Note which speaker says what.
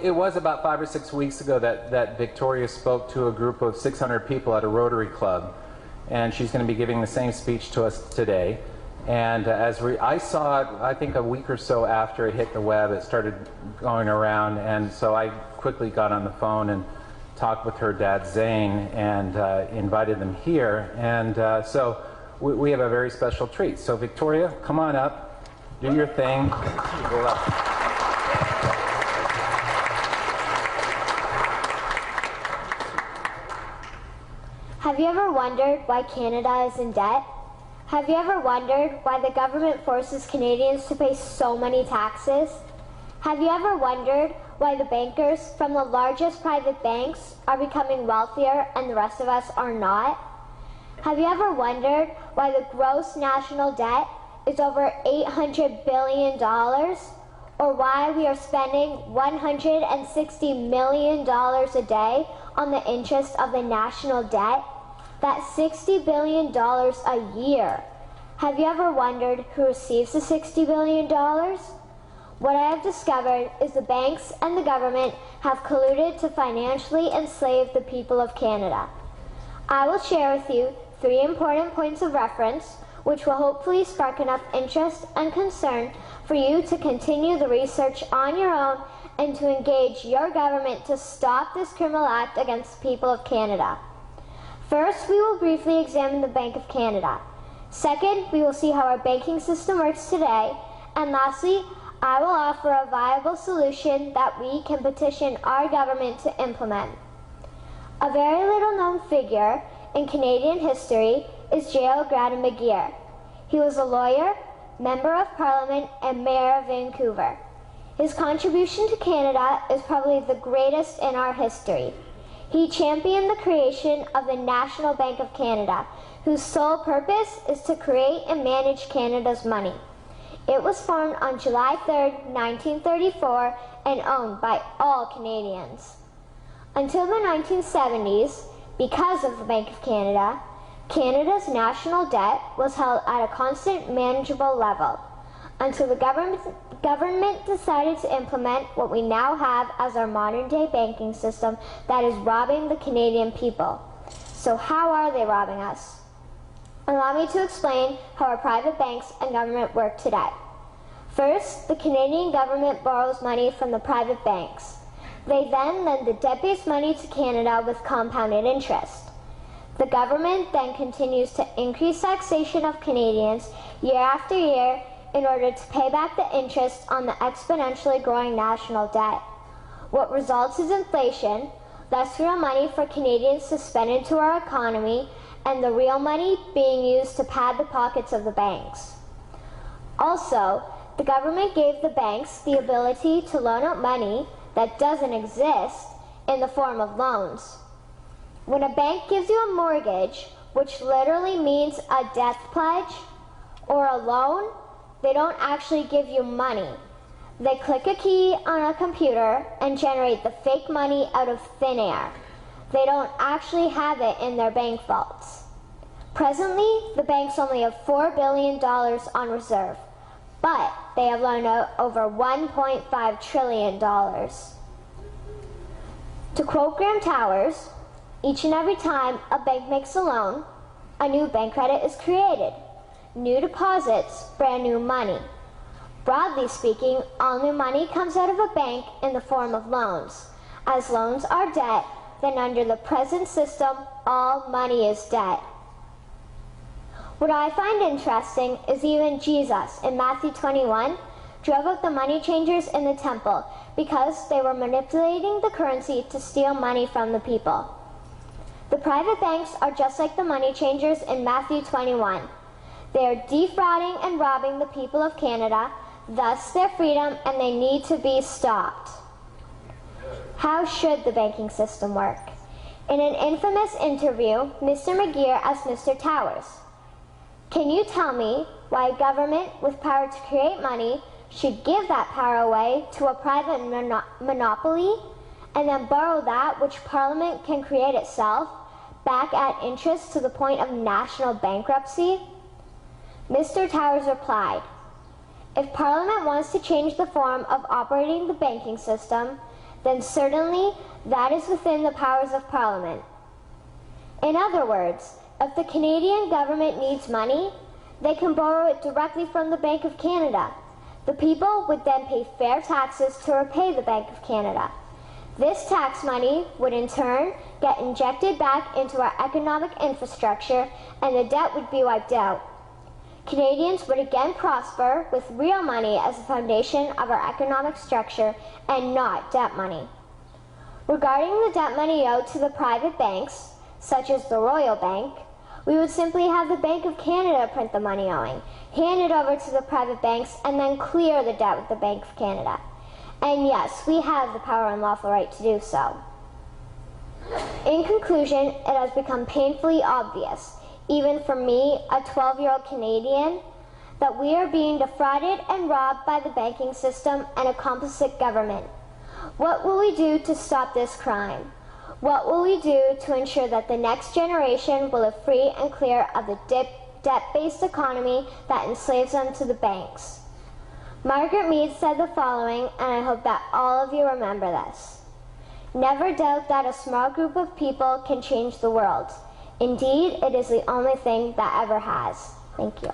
Speaker 1: It was about 5 or 6 weeks ago that Victoria spoke to a group of 600 people at a Rotary Club, and she's going to be giving the same speech to us today. And I saw it, I think a week or so after it hit the web, it started going around, and so I quickly got on the phone and talked with her dad Zane and invited them here. And so we have a very special treat. So Victoria, come on up, do your thing. Go up.
Speaker 2: Have you ever wondered why Canada is in debt? Have you ever wondered why the government forces Canadians to pay so many taxes? Have you ever wondered why the bankers from the largest private banks are becoming wealthier and the rest of us are not? Have you ever wondered why the gross national debt is over $800 billion? Or why we are spending $160 million a day on the interest of the national debt? That's $60 billion a year. Have you ever wondered who receives the $60 billion? What I have discovered is the banks and the government have colluded to financially enslave the people of Canada. I will share with you 3 important points of reference, which will hopefully spark enough interest and concern for you to continue the research on your own and to engage your government to stop this criminal act against the people of Canada. First, we will briefly examine the Bank of Canada. Second, we will see how our banking system works today. And lastly, I will offer a viable solution that we can petition our government to implement. A very little known figure in Canadian history is J.L. Grattan McGeer. He was a lawyer, Member of Parliament, and Mayor of Vancouver. His contribution to Canada is probably the greatest in our history. He championed the creation of the National Bank of Canada, whose sole purpose is to create and manage Canada's money. It was formed on July 3, 1934, and owned by all Canadians. Until the 1970s, because of the Bank of Canada, Canada's national debt was held at a constant, manageable level, until the government decided to implement what we now have as our modern-day banking system that is robbing the Canadian people. So how are they robbing us? Allow me to explain how our private banks and government work today. First, the Canadian government borrows money from the private banks. They then lend the debt-based money to Canada with compounded interest. The government then continues to increase taxation of Canadians year after year in order to pay back the interest on the exponentially growing national debt. What results is inflation, less real money for Canadians to spend into our economy, and the real money being used to pad the pockets of the banks. Also, the government gave the banks the ability to loan out money that doesn't exist in the form of loans. When a bank gives you a mortgage, which literally means a death pledge, or a loan, they don't actually give you money. They click a key on a computer and generate the fake money out of thin air. They don't actually have it in their bank vaults. Presently, the banks only have $4 billion on reserve, but they have loaned out over $1.5 trillion. To quote Graham Towers, each and every time a bank makes a loan, a new bank credit is created. New deposits, brand new money. Broadly speaking, all new money comes out of a bank in the form of loans. As loans are debt, then under the present system, all money is debt. What I find interesting is even Jesus, in Matthew 21, drove out the money changers in the temple because they were manipulating the currency to steal money from the people. The private banks are just like the money changers in Matthew 21. They are defrauding and robbing the people of Canada, thus their freedom, and they need to be stopped. How should the banking system work? In an infamous interview, Mr. McGeer asked Mr. Towers, "Can you tell me why a government with power to create money should give that power away to a private monopoly and then borrow that which Parliament can create itself back at interest to the point of national bankruptcy?" Mr. Towers replied, "If Parliament wants to change the form of operating the banking system, then certainly that is within the powers of Parliament. In other words, if the Canadian government needs money, they can borrow it directly from the Bank of Canada. The people would then pay fair taxes to repay the Bank of Canada. This tax money would in turn get injected back into our economic infrastructure and the debt would be wiped out. Canadians would again prosper with real money as the foundation of our economic structure and not debt money. Regarding the debt money owed to the private banks, such as the Royal Bank, we would simply have the Bank of Canada print the money owing, hand it over to the private banks, and then clear the debt with the Bank of Canada. And yes, we have the power and lawful right to do so. In conclusion, it has become painfully obvious, even for me, a 12-year-old Canadian, that we are being defrauded and robbed by the banking system and a complicit government. What will we do to stop this crime? What will we do to ensure that the next generation will live free and clear of the debt-based economy that enslaves them to the banks? Margaret Mead said the following, and I hope that all of you remember this. Never doubt that a small group of people can change the world. Indeed, it is the only thing that ever has. Thank you.